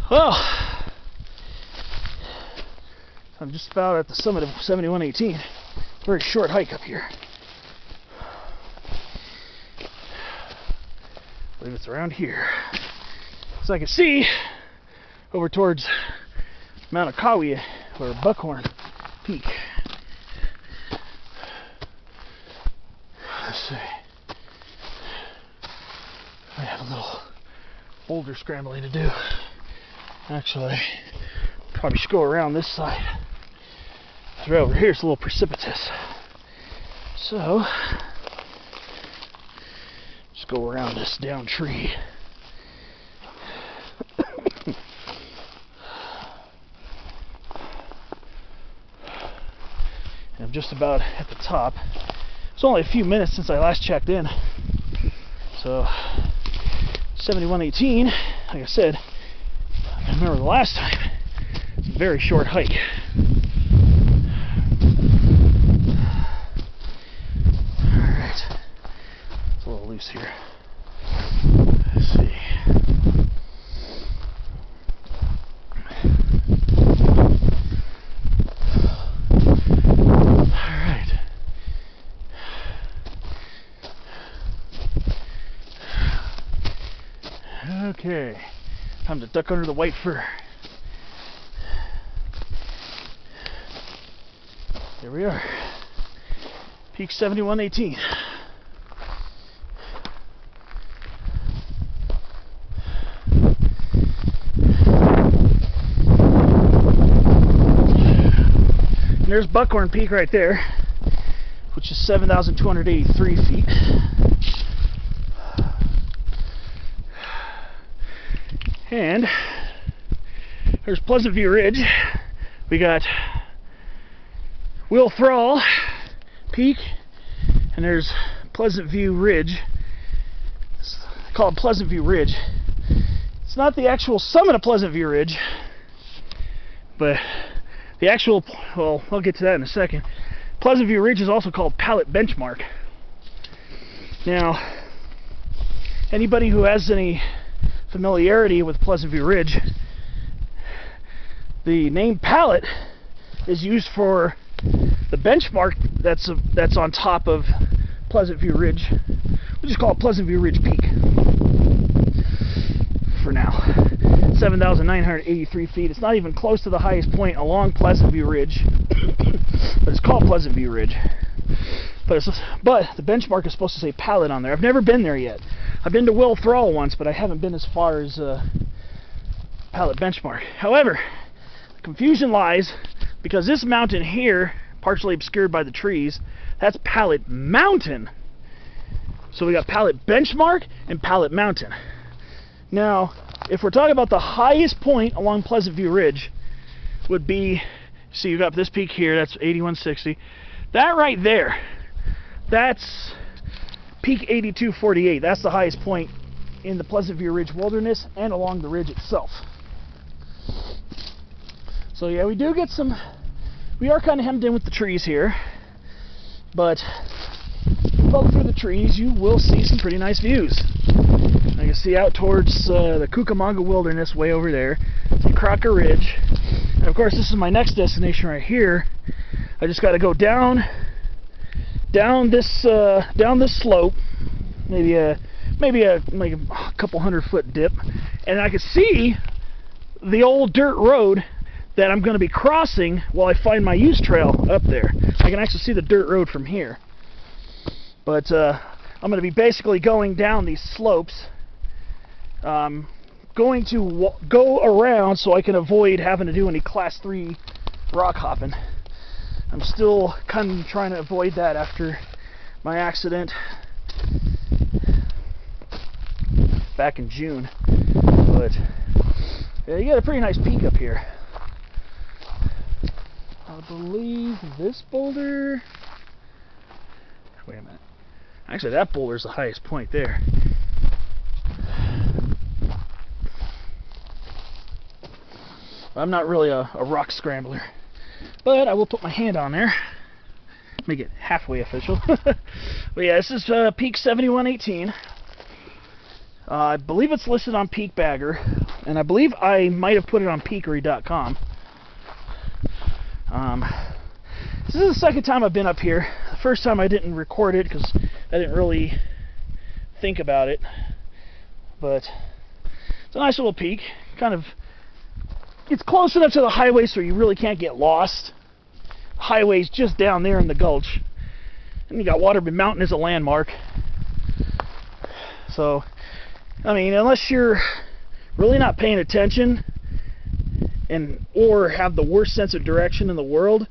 Well, I'm just about at the summit of 7118. Very short hike up here. I believe it's around here. So I can see over towards Mount Akawie or Buckhorn Peak. Let's see. I have a little boulder scrambling to do. Actually, probably should go around this side. Right over here it's a little precipitous. So, just go around this down tree. And I'm just about at the top. It's only a few minutes since I last checked in. So, 7118, like I said, I remember the last time, it's a very short hike. Alright, it's a little loose here. Let's see. Alright. Okay. Time to duck under the white fir. Here we are. Peak 7118. And there's Buckhorn Peak right there, which is 7,283 feet. And there's Pleasant View Ridge. We got Will Thrall Peak, and there's Pleasant View Ridge. It's called Pleasant View Ridge. It's not the actual summit of Pleasant View Ridge, but the actual, well, I'll get to that in a second. Pleasant View Ridge is also called Pallet Benchmark. Now, anybody who has any familiarity with Pleasant View Ridge, the name Pallet is used for the benchmark that's on top of Pleasant View Ridge. We'll just call it Pleasant View Ridge Peak for now. 7,983 feet. It's not even close to the highest point along Pleasant View Ridge, but it's called Pleasant View Ridge. But the benchmark is supposed to say Pallet on there. I've never been there yet. I've been to Will Thrall once, but I haven't been as far as Pallet Benchmark. However, the confusion lies because this mountain here, partially obscured by the trees, that's Pallet Mountain. So we got Pallet Benchmark and Pallet Mountain. Now, if we're talking about the highest point along Pleasant View Ridge, would be, see, you got this peak here, that's 8160. That right there, that's Peak 8248. That's the highest point in the Pleasant View Ridge Wilderness and along the ridge itself. So yeah, we do get some, we are kind of hemmed in with the trees here, but poke through the trees, you will see some pretty nice views. I can see out towards the Cucamonga Wilderness way over there, see Crocker Ridge, and of course this is my next destination right here. I just got to go down this slope, maybe a couple 100-foot dip, and I can see the old dirt road that I'm going to be crossing while I find my use trail up there. I can actually see the dirt road from here, but I'm going to be basically going down these slopes, going to go around so I can avoid having to do any class 3 rock hopping. I'm still kind of trying to avoid that after my accident back in June. But yeah, you got a pretty nice peak up here. I believe this boulder, wait a minute, actually that boulder's the highest point there. I'm not really a rock scrambler, but I will put my hand on there, make it halfway official. But yeah, this is Peak 7118. I believe it's listed on Peak Bagger, and I believe I might have put it on peakery.com. This is the second time I've been up here. The first time I didn't record it because I didn't really think about it, but it's a nice little peak. Kind of, it's close enough to the highway so you really can't get lost. The highway's just down there in the gulch, and you got Waterman Mountain as a landmark. So, I mean, unless you're really not paying attention or have the worst sense of direction in the world,